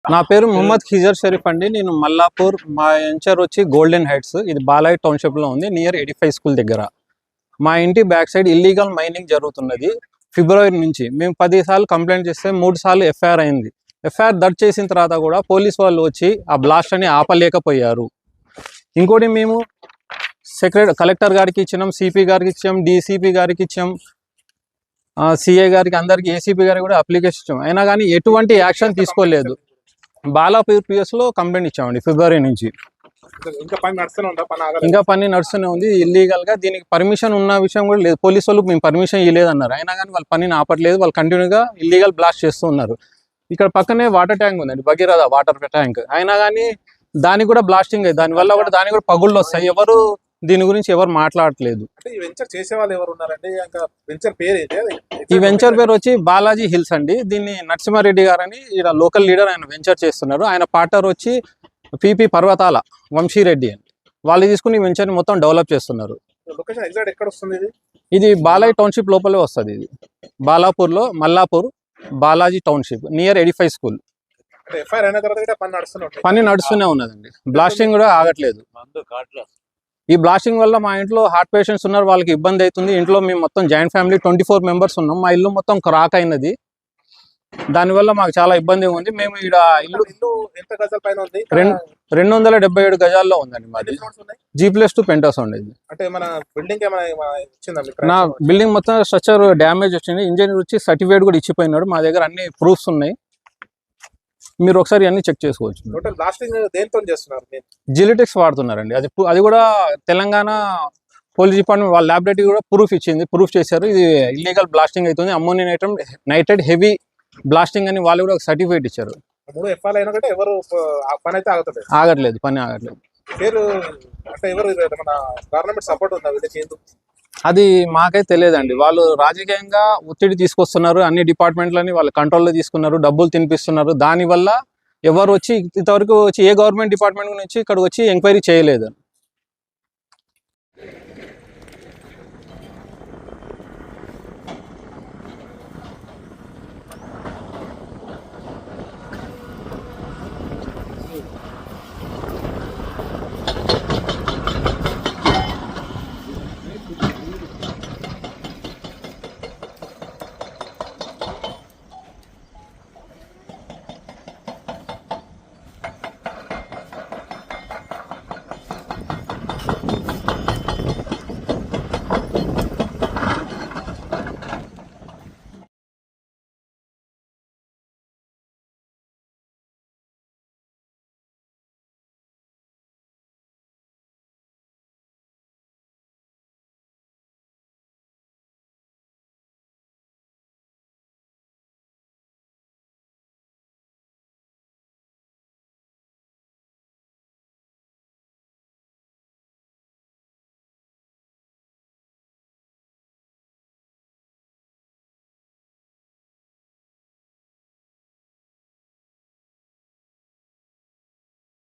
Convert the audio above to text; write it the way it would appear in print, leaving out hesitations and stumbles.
నా పేరు మొహమ్మద్ ఖిజర్ షరీఫ్ అండి. నేను మల్లాపూర్, మా వెంచర్ వచ్చి గోల్డెన్ హైట్స్, ఇది బాలాయ్ టౌన్షిప్లో ఉంది, నియర్ ఎడిఫై స్కూల్ దగ్గర. మా ఇంటి బ్యాక్ సైడ్ ఇల్లీగల్ మైనింగ్ జరుగుతున్నది. ఫిబ్రవరి నుంచి మేము 10 సార్లు కంప్లైంట్ చేస్తే 3 సార్లు ఎఫ్ఐఆర్ అయింది. ఎఫ్ఐఆర్ దర్జ్ చేసిన తర్వాత కూడా పోలీస్ వాళ్ళు వచ్చి ఆ బ్లాస్ట్ అని ఆపలేకపోయారు. ఇంకోటి మేము కలెక్టర్ గారికి ఇచ్చినాం, సిపి గారికి ఇచ్చాం, డిసిపి గారికి ఇచ్చాం, సిఐ గారికి, అందరికి, ఏసీపీ గారికి కూడా అప్లికేషన్ ఇచ్చాం. అయినా కానీ ఎటువంటి యాక్షన్ తీసుకోలేదు. బాలాపూర్ పిఎస్లో కంప్లైంట్ ఇచ్చామండి ఫిబ్రవరి నుంచి. ఇంకా పని నడుస్తూనే ఉంది ఇల్లీగల్ గా. దీనికి పర్మిషన్ ఉన్న విషయం కూడా లేదు. పోలీసు వాళ్ళు మేము పర్మిషన్ ఇవ్వలేదు అన్నారు. అయినా కానీ వాళ్ళు పనిని ఆపట్లేదు. వాళ్ళు కంటిన్యూగా ఇల్లీగల్ బ్లాస్ట్ చేస్తూ ఉన్నారు. ఇక్కడ పక్కనే వాటర్ ట్యాంక్ ఉందండి, భగీరథ వాటర్ ట్యాంక్. అయినా కానీ దానికి కూడా బ్లాస్టింగ్ అయ్యి, దానివల్ల కూడా దానికి కూడా పగుళ్ళు వస్తాయి. ఎవరు దీని గురించి ఎవరు మాట్లాడట్లేదు. ఈ వెంచర్ పేరు వచ్చి బాలాజీ హిల్స్ అండి. దీన్ని నరసింహారెడ్డి గారు అని ఇక్కడ లోకల్ లీడర్, ఆయన వెంచర్ చేస్తున్నారు. ఆయన పార్ట్నర్ వచ్చి పిపి పర్వతాల వంశీరెడ్డి అని. వాళ్ళు తీసుకుని ఈ వెంచర్ని మొత్తం డెవలప్ చేస్తున్నారు. ఇది బాలాయ్ టౌన్షిప్ లోపలే వస్తుంది. ఇది బాలాపూర్లో, Mallapur Balaji township near Edify school. పని నడుస్తూనే ఉన్నదండి. బ్లాస్టింగ్ కూడా ఆగట్లేదు. ఈ బ్లాస్టింగ్ వల్ల మా ఇంట్లో హార్ట్ పేషెంట్స్ ఉన్నారు, వాళ్ళకి ఇబ్బంది అవుతుంది. ఇంట్లో మేము మొత్తం జాయింట్ ఫ్యామిలీ 24 మెంబర్స్ ఉన్నాం. మా ఇల్లు మొత్తం క్రాక్ అయినది. దానివల్ల మాకు చాలా ఇబ్బంది ఉంది. మేము ఇక్కడ ఇల్లు 277 గజాల్లో ఉందండి మాది. G+2 పెంటౌస్ ఉండేది. నా బిల్డింగ్ మొత్తం స్ట్రక్చర్ డ్యామేజ్ వచ్చింది. ఇంజనీర్ వచ్చి సర్టిఫికేట్ కూడా ఇచ్చిపోయినాడు. మా దగ్గర అన్ని ప్రూఫ్స్ ఉన్నాయి, మీరు ఒకసారి అన్ని చెక్ చేసుకోవచ్చు. జిలిటెక్స్ వాడుతున్నారండి. అది కూడా తెలంగాణ పోలీస్ డిపార్ట్మెంట్ వాళ్ళ ల్యాబొరేటరీ కూడా ప్రూఫ్ చేశారు. ఇది ఇల్లీగల్ బ్లాస్టింగ్ అవుతుంది, అమ్మోనియం నైట్రేట్ హెవీ బ్లాస్టింగ్ అని వాళ్ళు కూడా ఒక సర్టిఫికేట్ ఇచ్చారు. ఆగట్లేదు, పని ఆగట్లేదు. అది మాకైతే తెలియదండి. వాళ్ళు రాజకీయంగా ఒత్తిడి తీసుకొస్తున్నారు, అన్ని డిపార్ట్మెంట్లని వాళ్ళు కంట్రోల్లో తీసుకున్నారు, డబ్బులు తినిపిస్తున్నారు. దానివల్ల ఎవరు వచ్చి ఇంతవరకు వచ్చి ఏ గవర్నమెంట్ డిపార్ట్మెంట్ నుంచి ఇక్కడ వచ్చి ఎంక్వైరీ చేయలేదు.